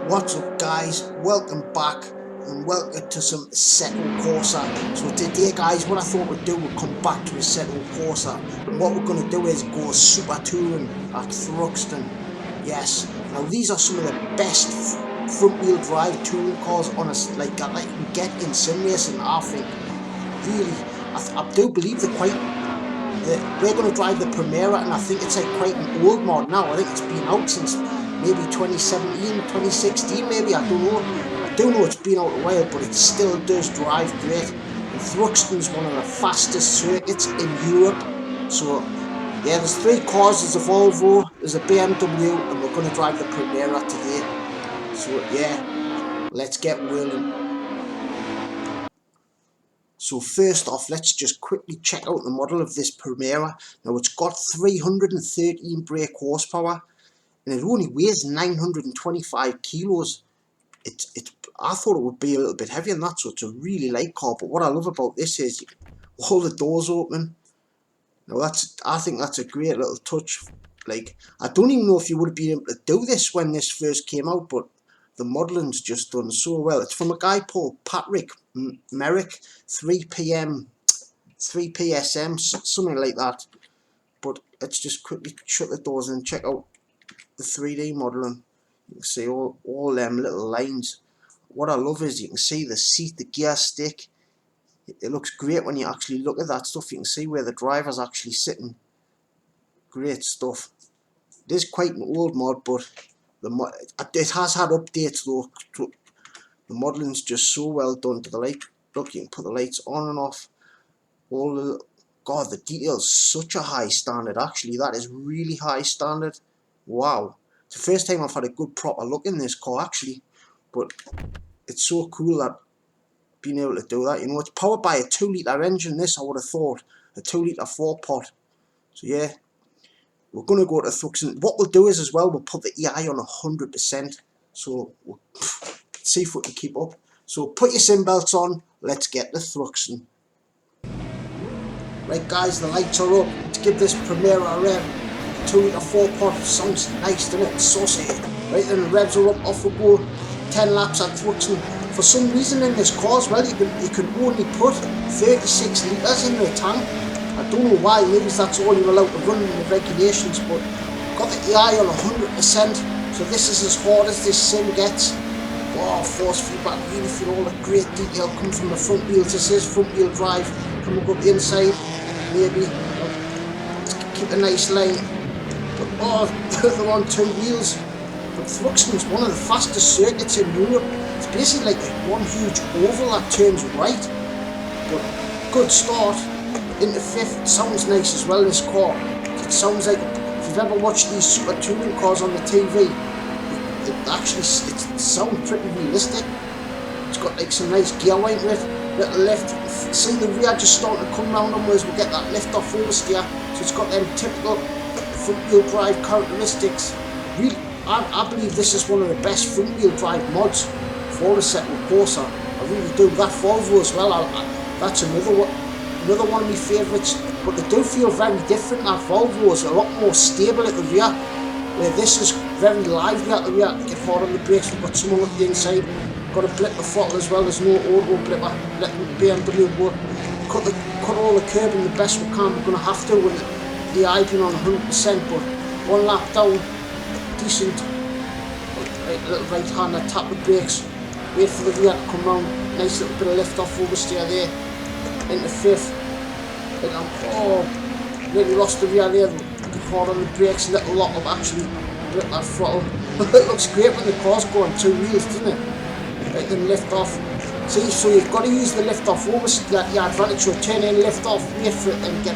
What's up guys, welcome back and welcome to some Assetto Corsa. So today guys, what I thought we'd do, we'll come back to Assetto Corsa, and what we're going to do is go super touring at THRUXTON. Yes, now these are some of the best front wheel drive touring cars on us, like that you can get in sim racing. I think really, I do believe they're quite, we're going to drive the Primera, and I think it's like quite an old mod now. I think it's been out since maybe 2017, 2016 maybe, I don't know. I do know it's been out a while, but it still does drive great. And THRUXTON's one of the fastest circuits in Europe. So yeah, there's three cars. There's a Volvo, there's a BMW, and we're going to drive the Primera today. So yeah, let's get whirling. So first off, let's just quickly check out the model of this Primera. Now it's got 313 brake horsepower, and it only weighs 925 kilos. I thought it would be a little bit heavier than that, so it's a really light car. But what I love about this is all the doors open. Now I think that's a great little touch. Like, I don't even know if you would have been able to do this when this first came out, but the modeling's just done so well. It's from a guy called Patrick Merrick, 3PSM, something like that. But let's just quickly shut the doors and check out the 3D modelling. You can see all them little lines. What I love is you can see the seat, the gear stick. It looks great when you actually look at that stuff. You can see where the driver's actually sitting. Great stuff. It is quite an old mod, but it has had updates though. The modelling's just so well done to the light. Look, you can put the lights on and off. God, the detail's such a high standard. Actually, that is really high standard. Wow. It's the first time I've had a good proper look in this car actually, but it's so cool that being able to do that. You know, it's powered by a 2-litre engine. This, I would have thought, a 2-litre 4-pot. So yeah, we're going to go to THRUXTON. What we'll do is as well, we'll put the EI on 100%. So we'll see if we can keep up. So put your sim belts on. Let's get to THRUXTON. Right guys, the lights are up. Let's give this Primera a rev. 2-litre 4-pot sounds nice, doesn't it? Saucy. Right then, the revs are up, off we go. 10 laps at THRUXTON. For some reason in this car as well, you can only put 36 litres in the tank. I don't know why, maybe that's all you're allowed to run in the regulations, but got the EI on 100%, so this is as hard as this sim gets. Oh, force feedback, really feel all the great detail come from the front wheels. This is front wheel drive, coming up the inside, maybe. Let's keep a nice line. But oh, they're on 2 wheels. But THRUXTON's one of the fastest circuits in Europe. It's basically like one huge oval that turns right. But good start into 5th. Sounds nice as well, this car. It sounds like, if you've ever watched these super touring cars on the TV, it sounds pretty realistic. It's got like some nice gear line to it, little lift. See the rear just starting to come round onwards. We'll get that lift off oversteer. So it's got them typical front wheel drive characteristics. Really, I believe this is one of the best front wheel drive mods for the Assetto Corsa. I really do. That Volvo as well, that's another one of my favourites. But they do feel very different. That Volvo is a lot more stable at the rear, where this is very lively at the rear. Get hard on the brakes. We've got someone up the inside. Got a blip the throttle as well. There's no auto blipper. Let the BMW go. Cut all the curbing the best we can. We're going to have to with the EI being on 100%. But one lap down, decent. Right, little right hander, tap the brakes. Wait for the rear to come round. Nice little bit of lift off oversteer there. Into 5th. And oh, really lost the rear there. Get hard on the brakes. Little lock up actually. Blip that throttle. It looks great when the car's going 2 wheels, doesn't it? Right, then lift off. See, so you've got to use the lift off oversteer, your advantage. So turn in, lift off, wait for it, and you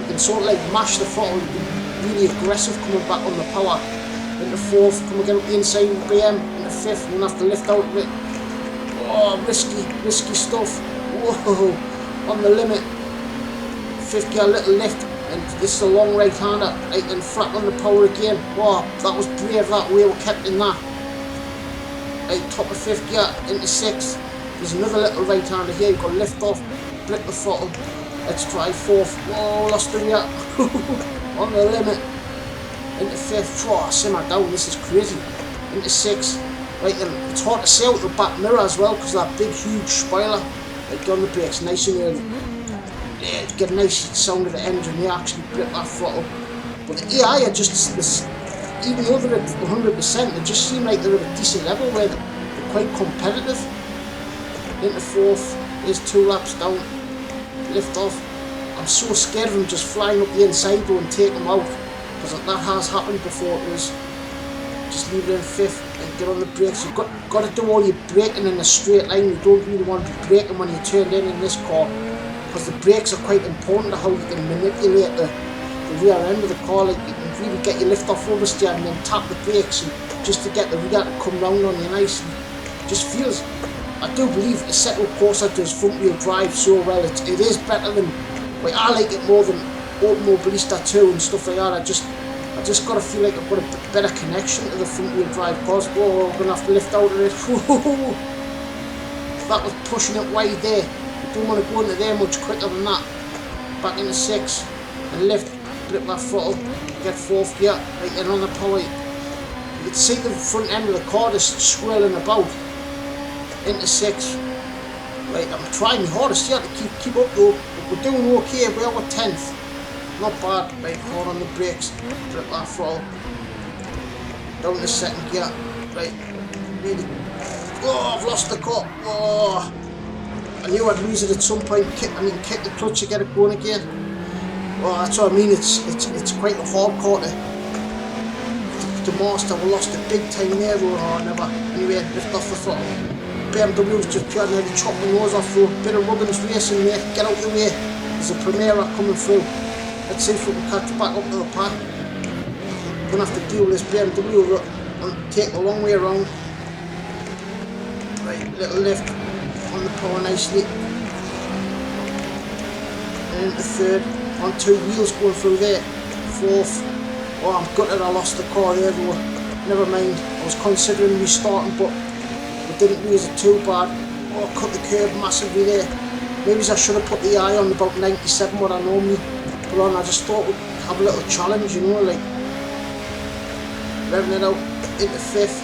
can sort of like mash the throttle. You can be really aggressive coming back on the power. Into 4th, come again up the inside with BM. Into 5th, we're going to have to lift out a bit. Oh, risky stuff. Whoa, on the limit. 5th gear, little lift, and this is a long right hander. Right, then flat on the power again. Wow, that was brave that way, we kept in that. Right, top of 5th gear, into 6th. There's another little right hander here. You've got to lift off, blip the throttle. Let's try 4th. Whoa, lost the rear. On the limit. Into 5th. Oh, simmer down, this is crazy. Into 6th. Right then, it's hard to see out the back mirror as well because that big huge spoiler. Like on the brakes, nice and early. Yeah, get a nice sound of the engine. They actually grip that throttle. But the AI are just this, even though they're at 100%, they just seem like they're at a decent level where they're quite competitive. Into fourth, there's 2 laps down, lift off. I'm so scared of them just flying up the inside though and take them out, because that has happened before. It was just leave it in fifth and get on the brakes. You've got to do all your braking in a straight line. You don't really want to be braking when you turn in this car, because the brakes are quite important to how you can manipulate the rear end of the car. Like you can really get your lift off oversteer and then tap the brakes and just to get the rear to come round on you nicely. Just feels, I do believe Assetto Corsa does front wheel drive so well. It is better than, like, I like it more than Automobilista 2 and stuff like that. I just gotta feel like I've got a better connection to the front wheel drive cars. Oh, I'm gonna have to lift out of it. That was pushing it wide there. You don't want to go into there much quicker than that. Back into 6 and lift, grip that throttle, get 4th gear, right then on the power. You can see the front end of the car just swirling about. Into 6. Right, I'm trying my hardest here to keep up though, but we're doing okay. We are 10th. Not bad. Right, hard on the brakes, grip that throttle. Down to 2nd gear. Right, really. Oh, I've lost the car. Oh, I knew I'd lose it at some point. Kick the clutch to get it going again. Oh, that's what I mean. It's quite a hard car to master. We lost it big time there though. Oh, never. Anyway, lift off the throttle. BMW's just pure nearly chopped the nose off though. Bit of Rubbins racing there. Get out of the way. There's a Primera coming through. Let's see if we can catch back up to the pack. We're going to have to deal with this BMW and take the long way around. Right, little lift on the power nicely. And into 3rd. On 2 wheels going through there. 4th. Oh, I'm gutted I lost the car there though. Never mind. I was considering restarting, but we didn't lose it too bad. Oh, cut the curb massively there. Maybe I should have put the eye on about 97 what I normally put on. I just thought we'd have a little challenge, you know, like revving it out into 5th.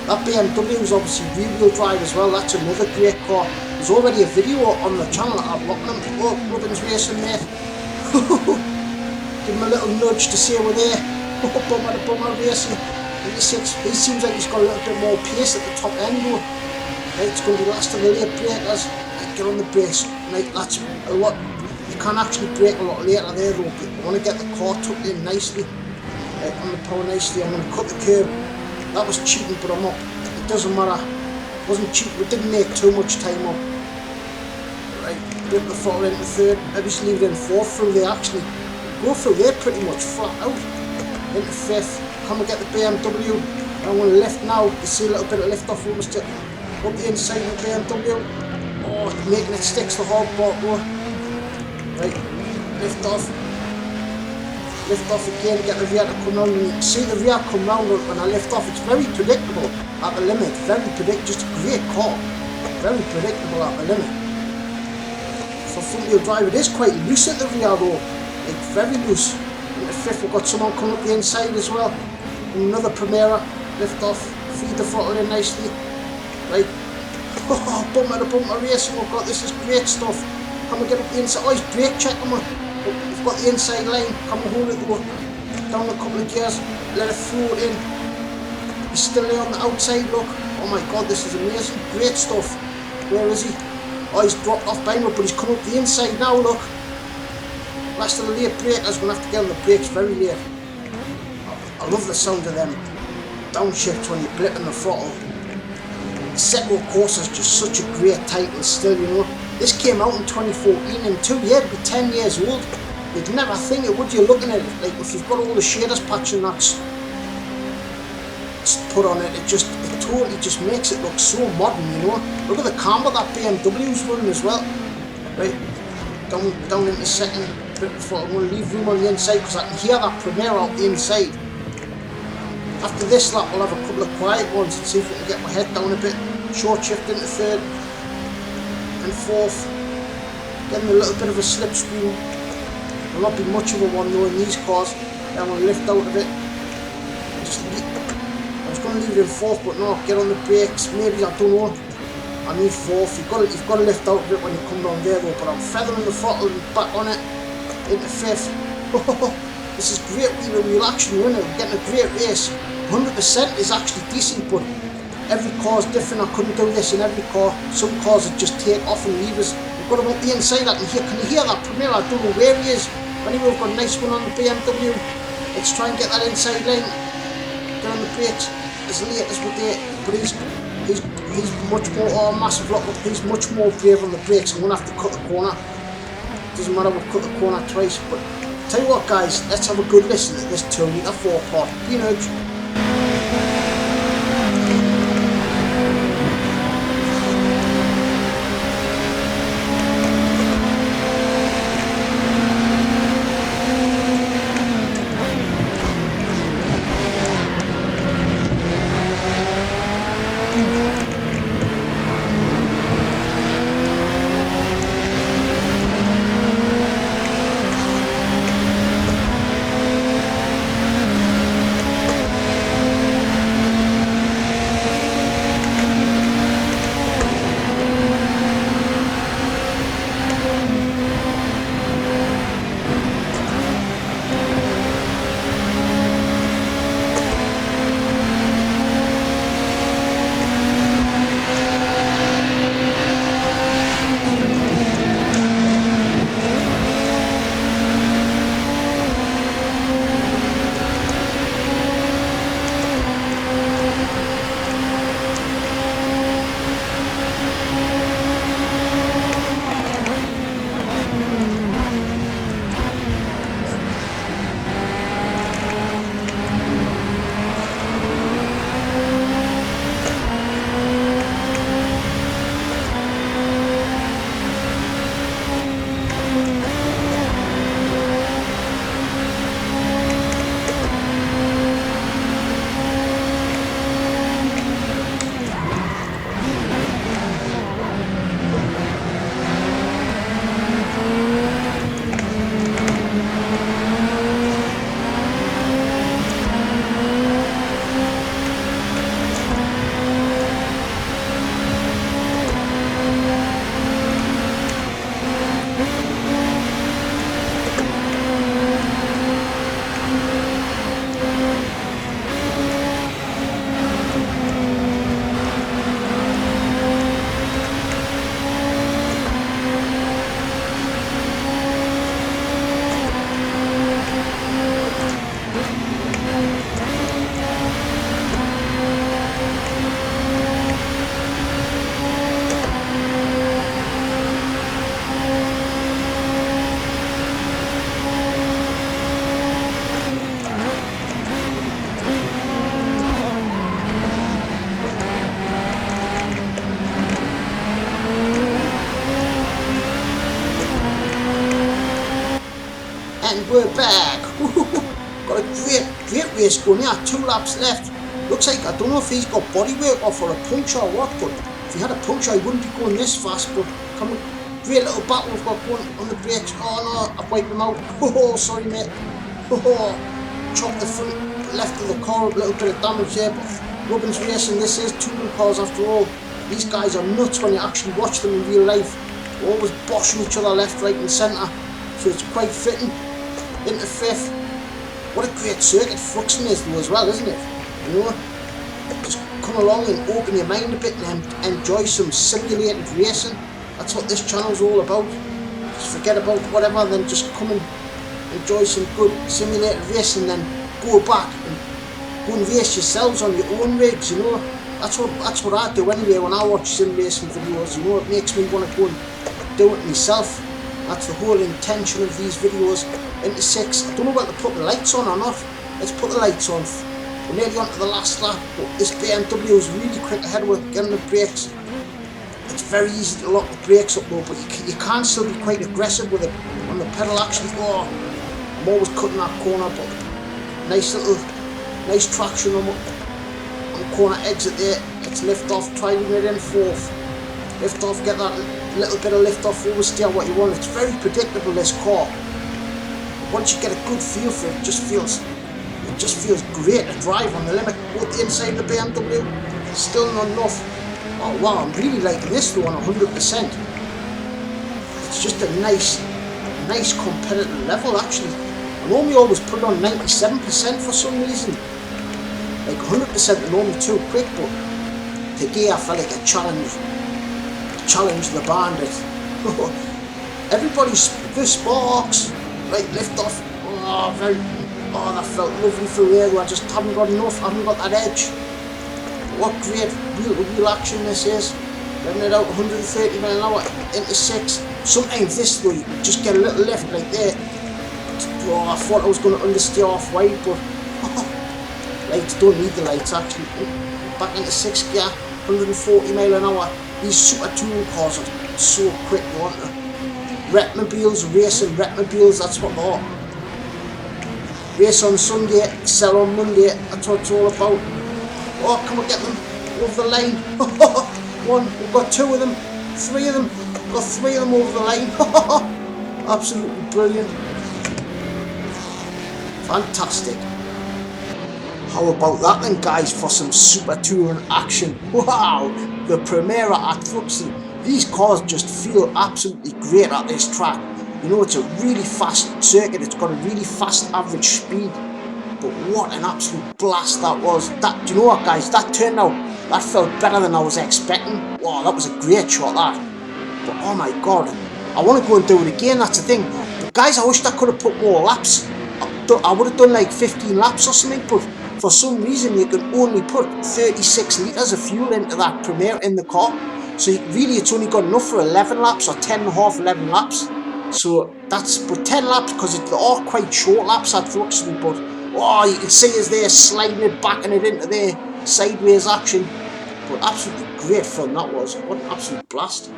That BMW is obviously rear-wheel drive as well. That's another great car. There's already a video on the channel that I've looked at. Oh, Rubbins racing there. Give him a little nudge to say we're there. Oh, bummer racing. Into 6. He seems like he's got a little bit more pace at the top end though. Right, it's going to be last of the late breakers. Right, get on the brakes. Right, that's a lot. You can actually brake a lot later there though. But you want to get the car tucked in nicely. Right, on the power nicely. I'm going to cut the curb. That was cheating, but I'm up. It doesn't matter. It wasn't cheating. We didn't make too much time up. Right, grip the throttle into 3rd. Maybe just leave it in 4th through there actually. Go through there pretty much flat out. Into 5th. Can we get the BMW? I'm going to lift now. You see a little bit of lift off almost up the inside of the BMW. Oh, making it sticks the hard part though. Right, lift off. Lift off again, get the rear to come round. And you can see the rear come round when I lift off. It's very predictable at the limit. Very predictable. Just a great car. Very predictable at the limit. For front wheel drive, it is quite loose at the rear though. Like very loose. Into 5th, we've got someone coming up the inside as well. Another Primera, lift off, feed the throttle in nicely. Right. Oh, bumper racing, we've got this is great stuff. Can we get up the inside? Oh, he's brake checking me. We've got the inside line. Can we hold it though? Down a couple of gears, let it float in. He's still there on the outside, look. Oh my god, this is amazing. Great stuff. Where is he? Oh, he's dropped off behind me, but he's come up the inside now, look. Last of the late breakers, we're going to have to get on the brakes very late. I love the sound of them downshifts when you're blipping the throttle. Assetto Corsa is just such a great title still, you know. This came out in 2014, in 2 years, it'd be 10 years old. You'd never think it would, you're looking at it, like if you've got all the shaders patch and that's put on it, it totally just makes it look so modern, you know. Look at the camber that BMW's running as well. Right, down into 2nd. I'm going to leave room on the inside because I can hear that Primera out the inside. After this lap we'll have a couple of quiet ones and see if we can get my head down a bit. Short shift into 3rd and 4th. Getting a little bit of a slipstream. Will not be much of a one though in these cars. Then we'll lift out of it. I was going want to leave it in fourth, but no, get on the brakes. Maybe, I don't know. I need fourth. You've got to lift out of it when you come down there though. But I'm feathering the throttle and back on it into fifth. This is great wheel action, isn't it? We're getting a great race. 100% is actually decent, but every car is different. I couldn't do this in every car. Some cars would just take off and leave us. We've got him up the inside. I can hear. Can you hear that Primera? I don't know where he is. Anyway, we've got a nice one on the BMW. Let's try and get that inside line. Get on the brakes as late as we did. But he's much more, oh, massive lock up. He's much more brave on the brakes. I'm gonna have to cut the corner. Doesn't matter, we'll cut the corner twice. But tell you what, guys, let's have a good listen to this 2 litre 4-part P-Nudge. And we're back. Got a great race going here. 2 laps left. Looks like, I don't know if he's got bodywork off or a puncture or what, but if he had a puncture he wouldn't be going this fast. But come on, great little battle we've got going on the brakes. Oh no, I've wiped him out. Oh, sorry mate. Oh, chopped the front left of the car, a little bit of damage there. But Robin's Racing, this is 2 cars after all. These guys are nuts when you actually watch them in real life. They're always boshing each other left, right and centre. So it's quite fitting. Into 5th. What a great circuit THRUXTON is though as well, isn't it? You know, just come along and open your mind a bit and enjoy some simulated racing. That's what this channel's all about. Just forget about whatever and then just come and enjoy some good simulated racing, then go back and go and race yourselves on your own rigs, you know. That's what I do anyway when I watch sim racing videos, you know. It makes me want to go and do it myself. That's the whole intention of these videos. Into 6. I don't know whether to put the lights on or not. Let's put the lights on. We're nearly on to the last lap, but this BMW is really quick ahead with getting the brakes. It's very easy to lock the brakes up though, but you can still be quite aggressive with it on the pedal actually. Oh, I'm always cutting that corner, but nice traction on corner exit there. Let's lift off, try to get in 4th. Lift off, get that little bit of lift off, always steer what you want. It's very predictable, this car. Once you get a good feel for it, it just feels great to drive on the limit. Both the inside of the BMW, still not enough. Oh wow, I'm really liking this though on 100%. It's just a nice competitive level actually. I normally always put it on 97% for some reason. Like 100% are normally too quick, but today I felt like a challenge the Bandit. Everybody's the sparks, right, lift off. Oh, that felt lovely for real. I just haven't got enough, I haven't got that edge. What great wheel action this is. Letting it out 130 miles an hour into 6. Sometimes this though, you can just get a little lift like there. Oh, I thought I was going to understeer off wide, but lights don't need the lights actually. Back into 6th gear, 140 miles an hour. These super touring cars are so quick, aren't they? Retmobiles, racing Retmobiles, that's what they are. Race on Sunday, sell on Monday, that's what it's all about. Oh, can we get them over the line? One, we've got 2 of them, 3 of them, we've got 3 of them over the line. Absolutely brilliant. Fantastic. How about that then guys for some super touring action? Wow, the Primera at THRUXTON. These cars just feel absolutely great at this track. You know, it's a really fast circuit, it's got a really fast average speed. But what an absolute blast that was. Do you know what guys, that turned out, that felt better than I was expecting. Wow, that was a great shot that. But oh my god, I want to go and do it again, that's the thing. But guys, I wished I could have put more laps. I would have done like 15 laps or something, but for some reason you can only put 36 litres of fuel into that Primera in the car. So really it's only got enough for 11 laps or 10 and a half, 11 laps. So that's, but 10 laps because they are quite short laps at THRUXTON, but oh, you can see as they're sliding it, backing it into their sideways action. But absolutely great fun that was. What an absolute blast.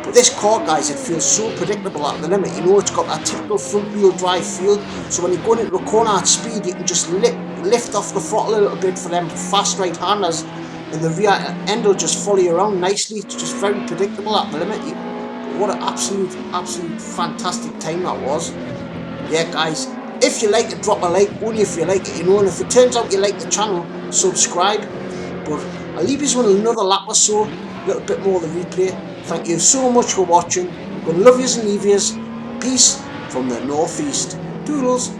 But this car guys, it feels so predictable at the limit. You know, it's got that typical front wheel drive feel. So when you're going into a corner at speed, you can just lift off the throttle a little bit for them fast right handers. And the rear end will just follow you around nicely. It's just very predictable at the limit. What an absolute fantastic time that was. Yeah guys, if you like it, drop a like, only if you like it, you know, and if it turns out you like the channel, subscribe. But I'll leave you with another lap or so, a little bit more of the replay. Thank you so much for watching. I'm gonna love yous and leave yous. Peace from the northeast. Toodles.